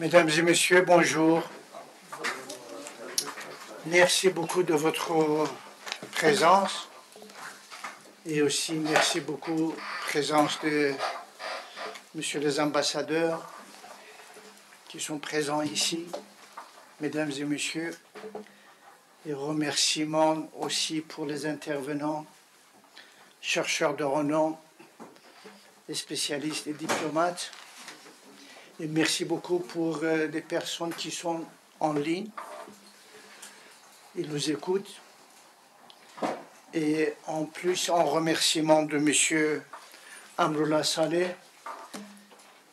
Mesdames et messieurs, bonjour. Merci beaucoup de votre présence et aussi merci beaucoup de la présence de messieurs les ambassadeurs qui sont présents ici, mesdames et messieurs, et remerciements aussi pour les intervenants, chercheurs de renom, les spécialistes et diplomates. Et merci beaucoup pour les personnes qui sont en ligne. Ils nous écoutent. Et en plus, en remerciement de M. Amrullah Saleh,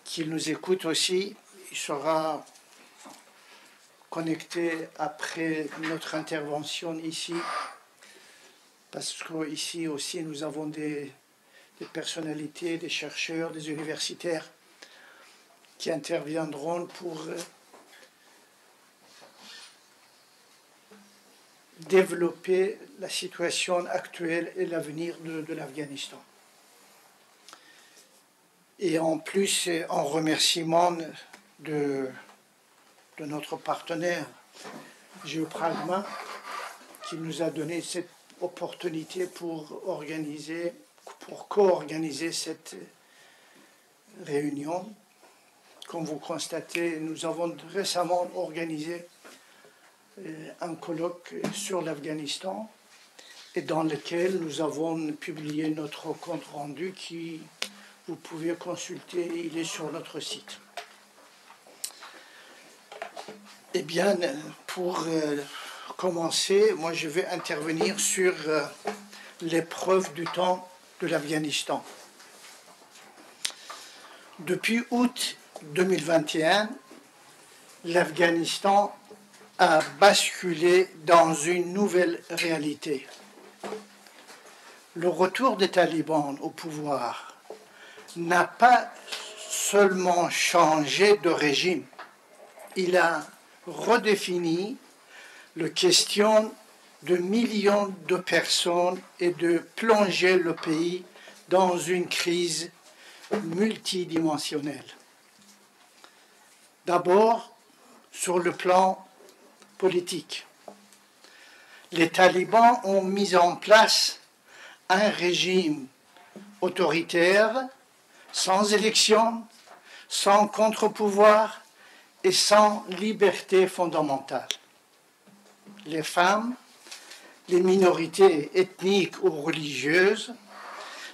qui nous écoute aussi, il sera connecté après notre intervention ici, parce qu'ici aussi nous avons des personnalités, des chercheurs, des universitaires qui interviendront pour développer la situation actuelle et l'avenir de l'Afghanistan. Et en plus, en remerciement de notre partenaire Géopragma, qui nous a donné cette opportunité pour co-organiser cette réunion. Comme vous constatez, nous avons récemment organisé un colloque sur l'Afghanistan et dans lequel nous avons publié notre compte rendu qui vous pouvez consulter, il est sur notre site. Eh bien, pour commencer, moi je vais intervenir sur l'épreuve du temps de l'Afghanistan. Depuis août 2021, l'Afghanistan a basculé dans une nouvelle réalité. Le retour des talibans au pouvoir n'a pas seulement changé de régime, il a redéfini la question de millions de personnes et de plonger le pays dans une crise multidimensionnelle. D'abord, sur le plan politique. Les talibans ont mis en place un régime autoritaire, sans élection, sans contre-pouvoir et sans liberté fondamentale. Les femmes, les minorités ethniques ou religieuses,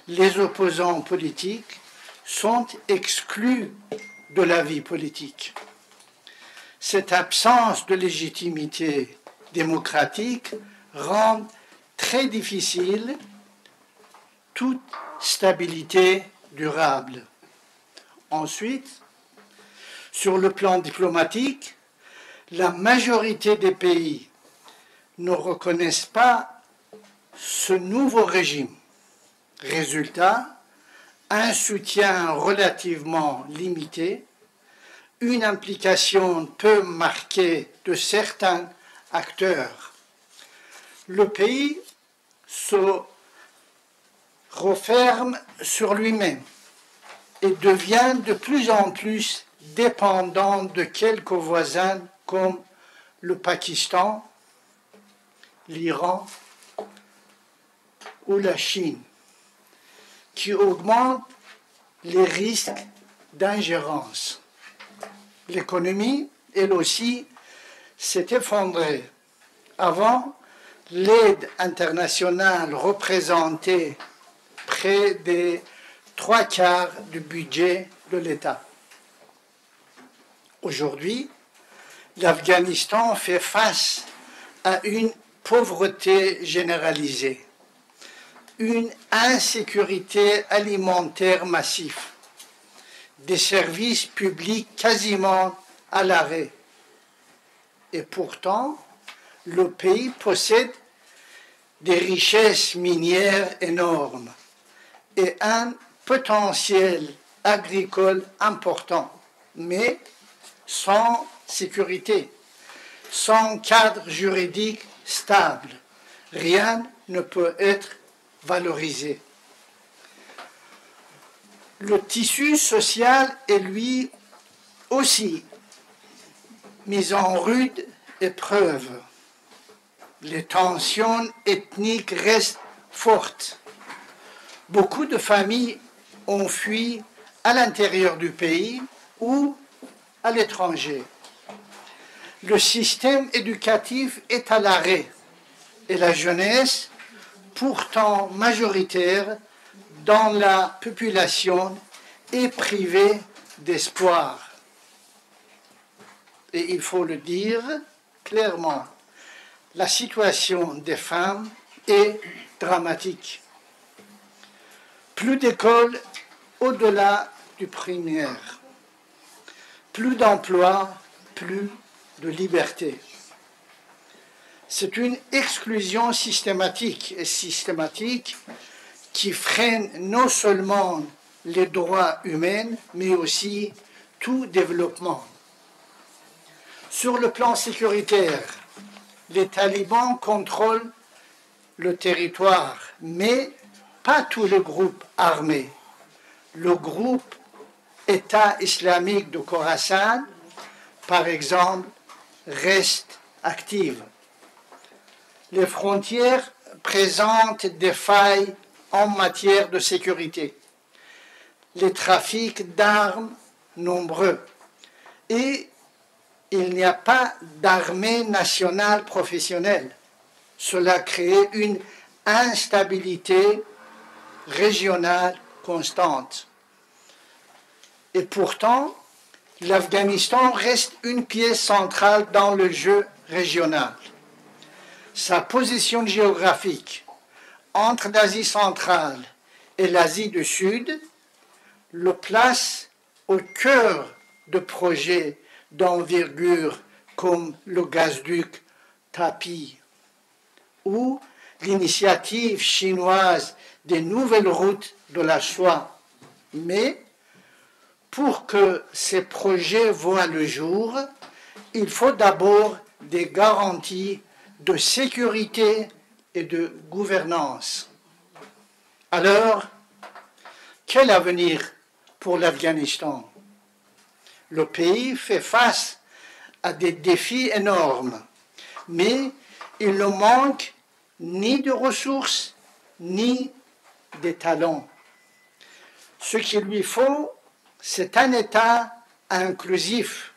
les opposants politiques sont exclus de la vie politique. Cette absence de légitimité démocratique rend très difficile toute stabilité durable. Ensuite, sur le plan diplomatique, la majorité des pays ne reconnaissent pas ce nouveau régime. Résultat, un soutien relativement limité, une implication peu marquée de certains acteurs. Le pays se referme sur lui-même et devient de plus en plus dépendant de quelques voisins comme le Pakistan, l'Iran ou la Chine, qui augmentent les risques d'ingérence. L'économie, elle aussi, s'est effondrée. Avant, l'aide internationale représentait près des 3/4 du budget de l'État. Aujourd'hui, l'Afghanistan fait face à une pauvreté généralisée, une insécurité alimentaire massive, des services publics quasiment à l'arrêt. Et pourtant, le pays possède des richesses minières énormes et un potentiel agricole important, mais sans sécurité, sans cadre juridique stable, rien ne peut être valorisé. Le tissu social est lui aussi mise en rude épreuve. Les tensions ethniques restent fortes. Beaucoup de familles ont fui à l'intérieur du pays ou à l'étranger. Le système éducatif est à l'arrêt et la jeunesse, pourtant majoritaire dans la population, est privée d'espoir. Et il faut le dire clairement, la situation des femmes est dramatique. Plus d'écoles au-delà du primaire, plus d'emplois, plus de liberté. C'est une exclusion systématique qui freine non seulement les droits humains, mais aussi tout développement. Sur le plan sécuritaire, les talibans contrôlent le territoire, mais pas tous les groupes armés. Le groupe État islamique de Khorasan, par exemple, reste active. Les frontières présentent des failles en matière de sécurité. Les trafics d'armes nombreux. Et il n'y a pas d'armée nationale professionnelle. Cela crée une instabilité régionale constante. Et pourtant, l'Afghanistan reste une pièce centrale dans le jeu régional. Sa position géographique entre l'Asie centrale et l'Asie du Sud le place au cœur de projets d'envergure comme le gazoduc Tapi ou l'initiative chinoise des nouvelles routes de la soie. Mais pour que ces projets voient le jour, il faut d'abord des garanties de sécurité et de gouvernance. Alors, quel avenir pour l'Afghanistan? Le pays fait face à des défis énormes, mais il ne manque ni de ressources, ni de talents. Ce qu'il lui faut, c'est un État inclusif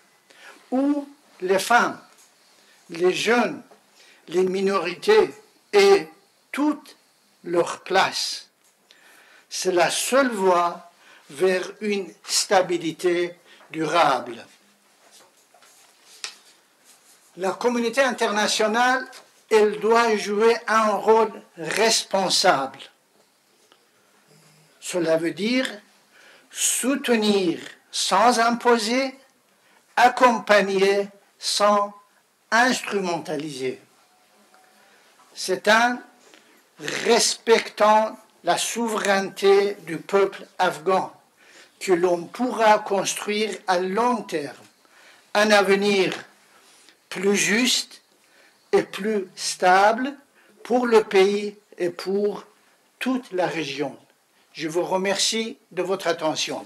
où les femmes, les jeunes, les minorités aient toute leur place. C'est la seule voie vers une stabilité durable. La communauté internationale, elle doit jouer un rôle responsable. Cela veut dire soutenir sans imposer, accompagner sans instrumentaliser. C'est en respectant la souveraineté du peuple afghan que l'on pourra construire à long terme un avenir plus juste et plus stable pour le pays et pour toute la région. Je vous remercie de votre attention.